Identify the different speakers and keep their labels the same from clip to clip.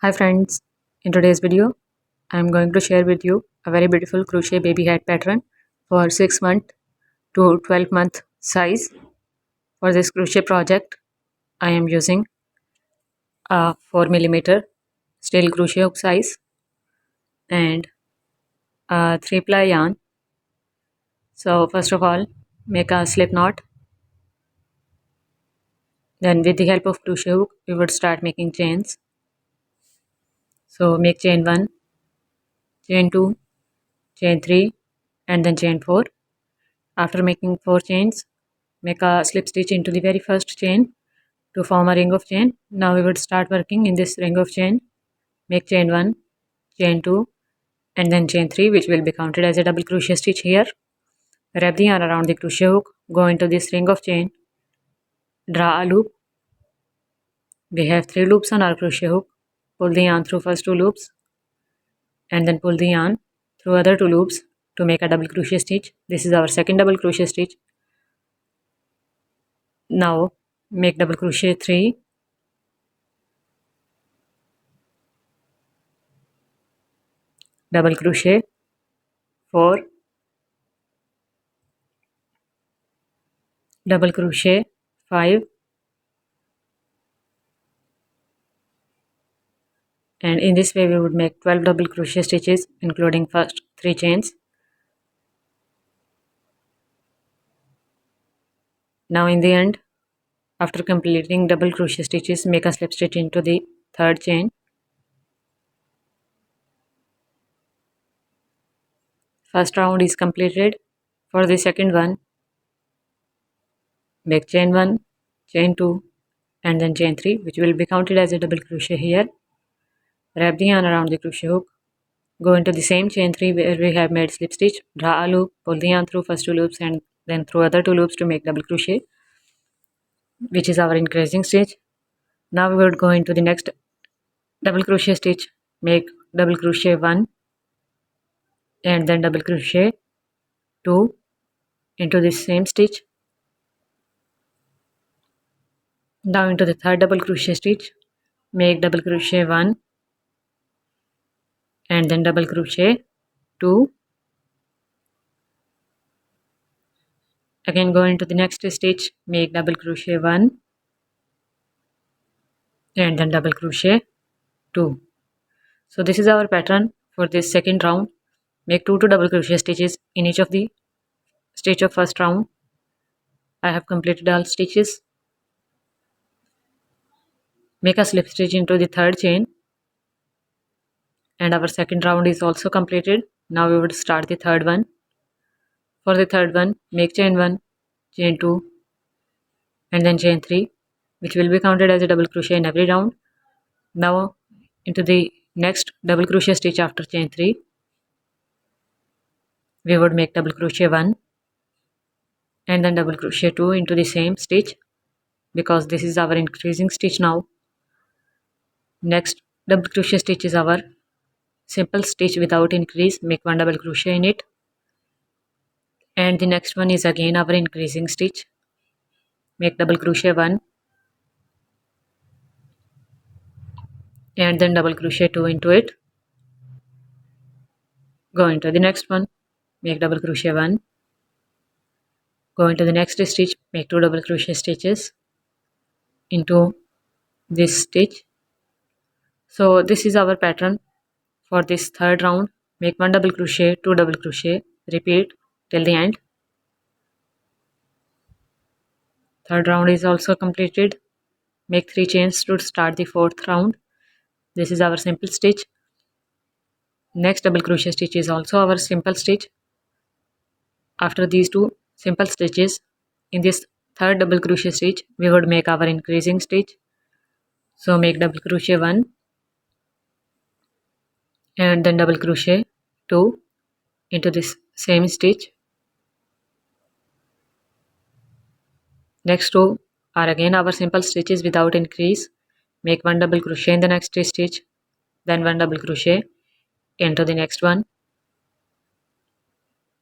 Speaker 1: Hi friends, in today's video I am going to share with you a very beautiful crochet baby hat pattern for 6 month to 12-month size. For this crochet project I am using a 4mm steel crochet hook size and a 3-ply yarn. So first of all make a slip knot, then with the help of crochet hook we would start making chains. So make chain 1, chain 2, chain 3 and then chain 4. After making 4 chains, make a slip stitch into the very first chain to form a ring of chain. Now we would start working in this ring of chain. Make chain 1, chain 2 and then chain 3, which will be counted as a double crochet stitch here. Wrap the yarn around the crochet hook, go into this ring of chain, draw a loop. We have 3 loops on our crochet hook. Pull the yarn through first 2 loops and then pull the yarn through other 2 loops to make a double crochet stitch. This is our second double crochet stitch. Now make double crochet 3, double crochet 4, double crochet 5, and in this way we would make 12 double crochet stitches including first 3 chains. Now in the end, after completing double crochet stitches, make a slip stitch into the third chain. First round is completed. For the second one, make chain 1, chain 2 and then chain 3, which will be counted as a double crochet here. Wrap the yarn around the crochet hook, go into the same chain 3 where we have made slip stitch, draw a loop, pull the yarn through first 2 loops and then through other 2 loops to make double crochet, which is our increasing stitch. Now we would go into the next double crochet stitch, make double crochet 1 and then double crochet 2 into this same stitch. Now into the third double crochet stitch, make double crochet 1 and then double crochet 2. Again go into the next stitch, make double crochet 1 and then double crochet 2. So this is our pattern for this second round. Make 2 double crochet stitches in each of the stitch of first round. I have completed all stitches. Make a slip stitch into the third chain and our second round is also completed. Now we would start the third one. For the third one, make chain 1, chain 2 and then chain 3, which will be counted as a double crochet in every round. Now into the next double crochet stitch after chain 3, we would make double crochet 1 and then double crochet 2 into the same stitch because this is our increasing stitch now. Next double crochet stitch is our simple stitch without increase, make 1 double crochet in it, and the next one is again our increasing stitch, make double crochet 1 and then double crochet 2 into it. Go into the next one, make double crochet 1, go into the next stitch, make 2 double crochet stitches into this stitch. So this is our pattern for this third round. Make 1 double crochet, 2 double crochet, repeat till the end. Third round is also completed. Make 3 chains to start the fourth round. This is our simple stitch. Next double crochet stitch is also our simple stitch. After these 2 simple stitches, in this third double crochet stitch we would make our increasing stitch. So make double crochet 1 and then double crochet 2 into this same stitch. Next 2 are again our simple stitches without increase. Make 1 double crochet in the next stitch, then 1 double crochet into the next one,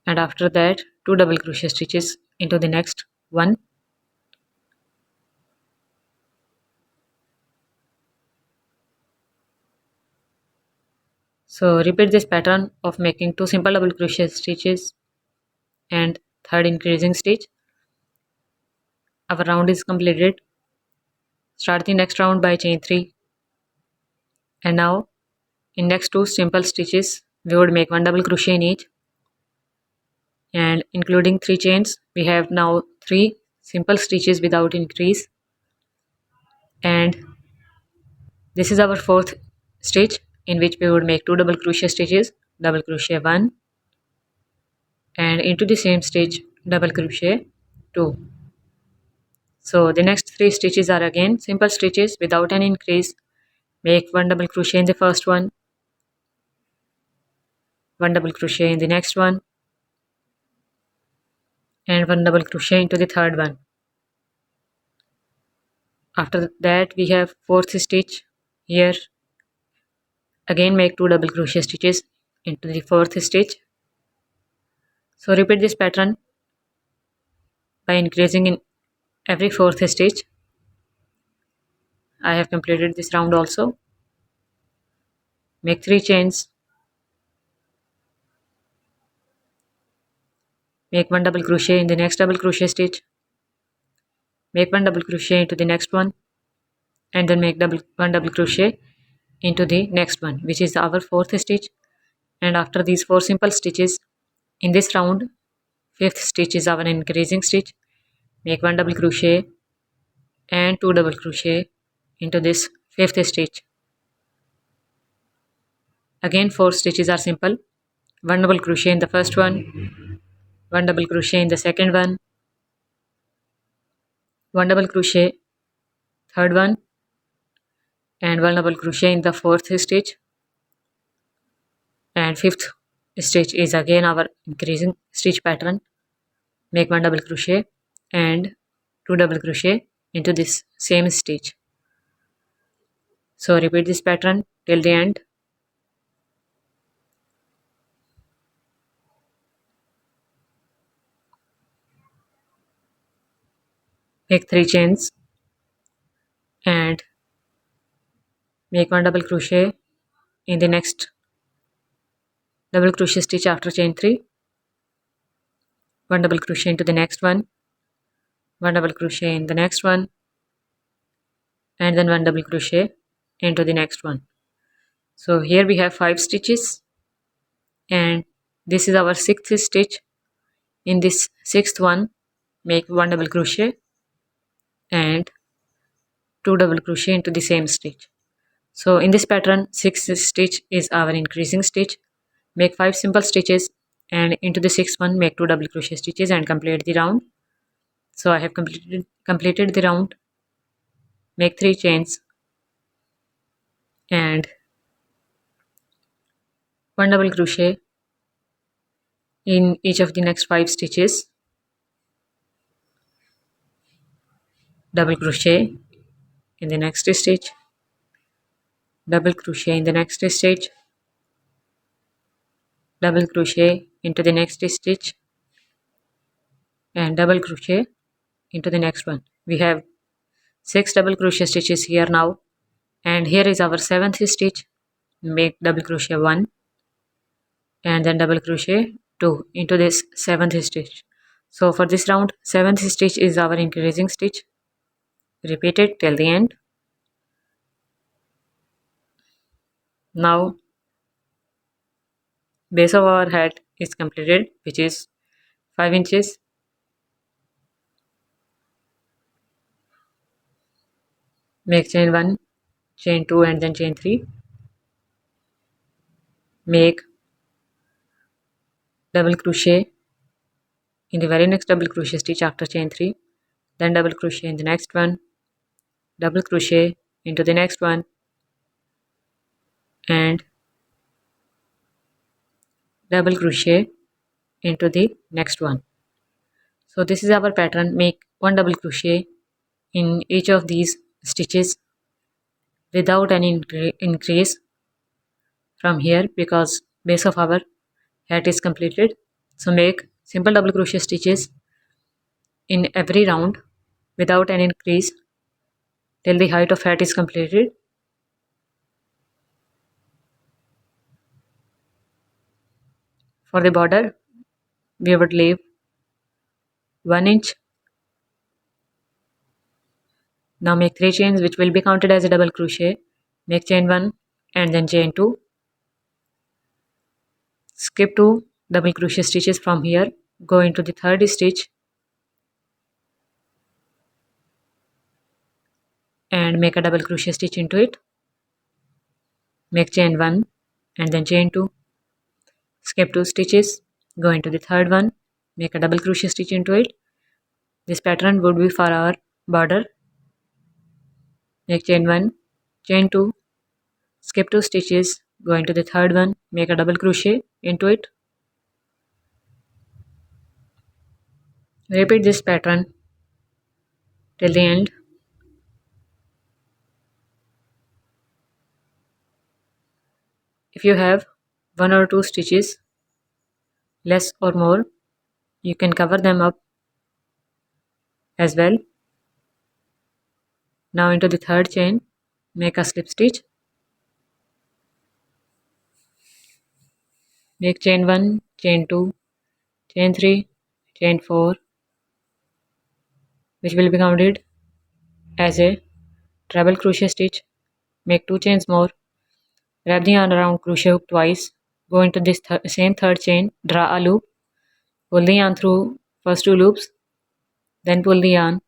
Speaker 1: and after that 2 double crochet stitches into the next one. So repeat this pattern of making 2 simple double crochet stitches and third increasing stitch. Our round is completed. Start the next round by chain 3, and now in next 2 simple stitches we would make 1 double crochet in each, and including 3 chains we have now 3 simple stitches without increase, and this is our fourth stitch in which we would make 2 double crochet stitches, double crochet 1, and into the same stitch double crochet 2. So the next 3 stitches are again simple stitches without an increase. Make 1 double crochet in the first one, 1 double crochet in the next one, and 1 double crochet into the third one. After that we have fourth stitch here. Again make 2 double crochet stitches into the fourth stitch. So repeat this pattern by increasing in every fourth stitch. I have completed this round also. Make 3 chains, make 1 double crochet in the next double crochet stitch, make 1 double crochet into the next one, and then make 1 double crochet into the next one, which is our fourth stitch. And after these 4 simple stitches in this round, fifth stitch is our increasing stitch. Make 1 double crochet and 2 double crochet into this fifth stitch. Again 4 stitches are simple. 1 double crochet in the first one, 1 double crochet in the second one, 1 double crochet third one, and 1 double crochet in the fourth stitch, and fifth stitch is again our increasing stitch pattern. Make 1 double crochet and 2 double crochet into this same stitch. So repeat this pattern till the end. Make 3 chains and make 1 double crochet in the next double crochet stitch after chain 3, 1 double crochet into the next one, 1 double crochet in the next one, and then 1 double crochet into the next one. So here we have 5 stitches, and this is our sixth stitch. In this sixth one, make 1 double crochet and 2 double crochet into the same stitch. So in this pattern, sixth stitch is our increasing stitch. Make 5 simple stitches, and into the sixth one make 2 double crochet stitches and complete the round. So I have completed the round. Make 3 chains and 1 double crochet in each of the next 5 stitches, double crochet in the next stitch, double crochet in the next stitch, double crochet into the next stitch, and double crochet into the next one. We have 6 double crochet stitches here now, and here is our 7th stitch. Make double crochet 1 and then double crochet 2 into this 7th stitch. So for this round, 7th stitch is our increasing stitch. Repeat it till the end. Now base of our hat is completed, which is 5 inches. Make chain 1, chain 2, and then chain 3. Make double crochet in the very next double crochet stitch after chain 3, then double crochet in the next one, double crochet into the next one, and double crochet into the next one. So this is our pattern. Make 1 double crochet in each of these stitches without any increase from here, because base of our hat is completed. So make simple double crochet stitches in every round without an increase till the height of hat is completed. For the border, we would leave 1 inch. Now make 3 chains which will be counted as a double crochet. Make chain 1 and then chain 2. Skip 2 double crochet stitches from here. Go into the third stitch and make a double crochet stitch into it. Make chain 1 and then chain 2. Skip 2 stitches. Go into the third one. Make a double crochet stitch into it. This pattern would be for our border. Make chain 1, chain 2, skip 2 stitches, go into the third one, make a double crochet into it. Repeat this pattern till the end. If you have 1 or 2 stitches less or more, you can cover them up as well. Now into the third chain, make a slip stitch. Make chain 1, chain 2, chain 3, chain 4, which will be counted as a treble crochet stitch. Make 2 chains more. Wrap the yarn around crochet hook twice. Go into this same third chain, draw a loop, pull the yarn through first 2 loops, then pull the yarn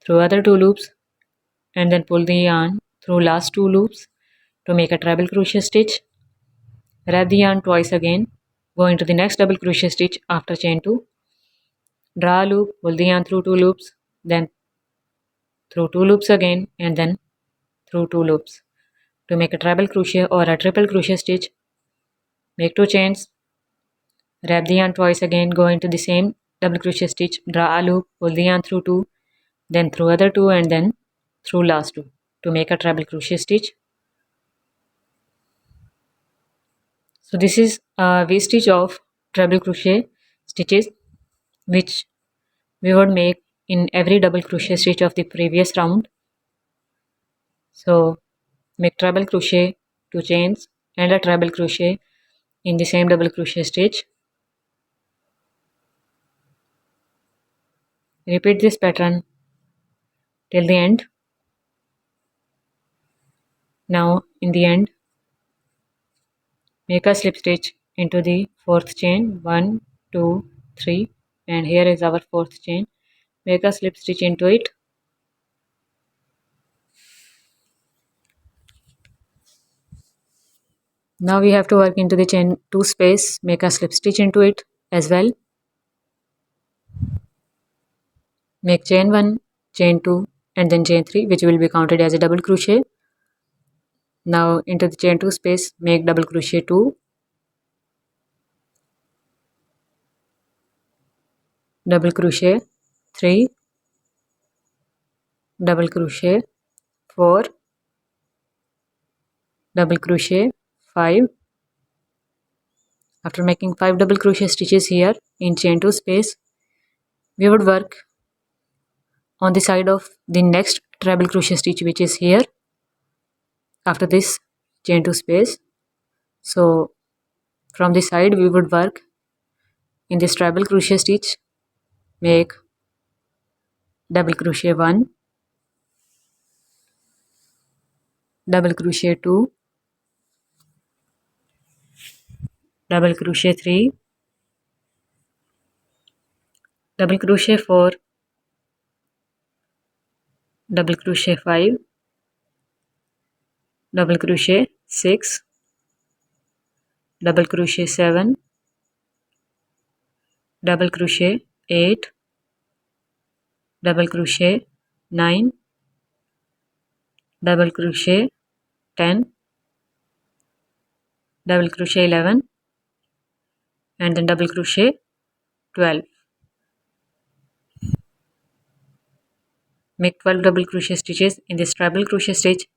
Speaker 1: through other 2 loops, and then pull the yarn through last 2 loops to make a treble crochet stitch. Wrap the yarn twice again. Go into the next double crochet stitch after chain 2. Draw a loop, pull the yarn through 2 loops, then through 2 loops again, and then through 2 loops to make a treble crochet or a triple crochet stitch. Make 2 chains. Wrap the yarn twice again, go into the same double crochet stitch, draw a loop, pull the yarn through 2, then through other 2, and then through last 2 to make a treble crochet stitch. So this is a V stitch of treble crochet stitches which we would make in every double crochet stitch of the previous round. So make treble crochet, 2 chains and a treble crochet in the same double crochet stitch. Repeat this pattern till the end. Now in the end, make a slip stitch into the 4th chain, 1, 2, 3, and here is our 4th chain. Make a slip stitch into it. Now we have to work into the chain 2 space, make a slip stitch into it as well. Make chain 1, chain 2 and then chain 3 which will be counted as a double crochet. Now into the chain 2 space, make double crochet 2, double crochet 3, double crochet 4, double crochet 5. After making 5 double crochet stitches here in chain 2 space, we would work on the side of the next treble crochet stitch which is here after this chain 2 space. So from the side we would work in this treble crochet stitch, make double crochet 1, double crochet 2, double crochet 3, double crochet 4, double crochet 5, double crochet 6, double crochet 7, double crochet 8, double crochet 9, double crochet 10, double crochet 11, and then double crochet 12. Make 12 double crochet stitches in this treble crochet stitch,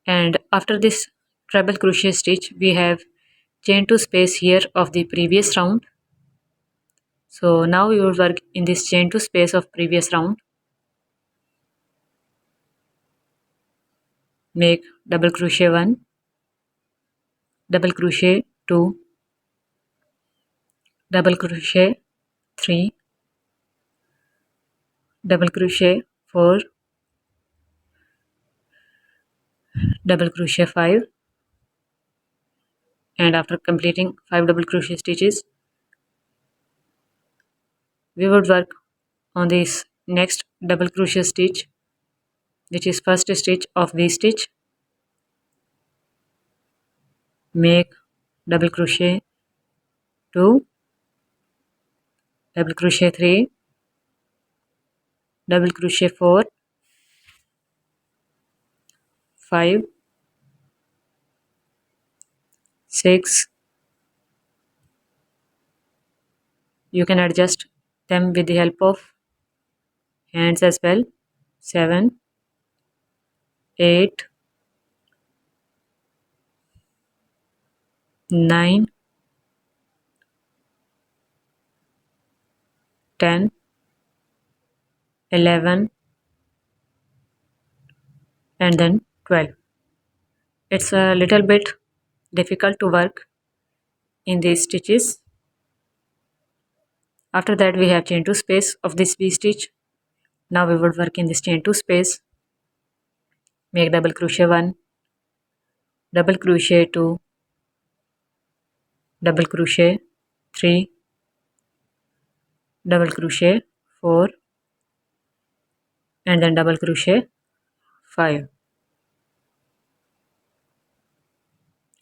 Speaker 1: and after this treble crochet stitch we have chain 2 space here of the previous round. So now we will work in this chain 2 space of previous round. Make double crochet 1, double crochet 2, double crochet 3, double crochet 4, double crochet 5, and after completing 5 double crochet stitches we would work on this next double crochet stitch, which is first stitch of V-stitch. Make double crochet 2, double crochet 3, double crochet 4, 5, 6. You can adjust them with the help of hands as well. 7, 8, 9, 10, 11, and then 12. It's a little bit difficult to work in these stitches. After that we have chain 2 space of this V stitch. Now we would work in this chain 2 space. Make double crochet 1, double crochet 2, double crochet 3, double crochet 4, and then double crochet 5.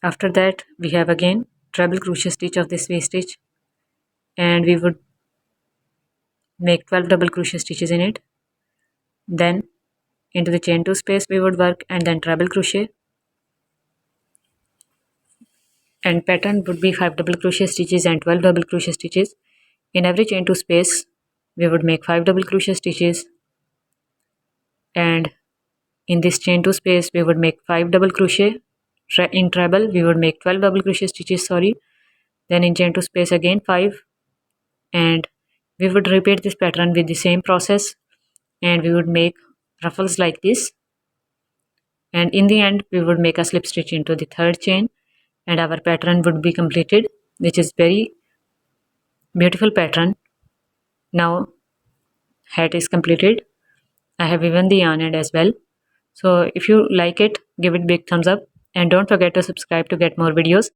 Speaker 1: After that we have again treble crochet stitch of this V stitch, and we would make 12 double crochet stitches in it. Then into the chain 2 space we would work, and then treble crochet, and pattern would be 5 double crochet stitches and 12 double crochet stitches. In every chain 2 space we would make 5 double crochet stitches, and in this chain 2 space we would make 5 double crochet. In treble we would make 12 double crochet stitches, then in chain 2 space again 5, and we would repeat this pattern with the same process, and we would make ruffles like this, and in the end we would make a slip stitch into the third chain, and our pattern would be completed, which is very beautiful pattern. Now hat is completed. I have even the yarn end as well. So if you like it, give it big thumbs up, and don't forget to subscribe to get more videos.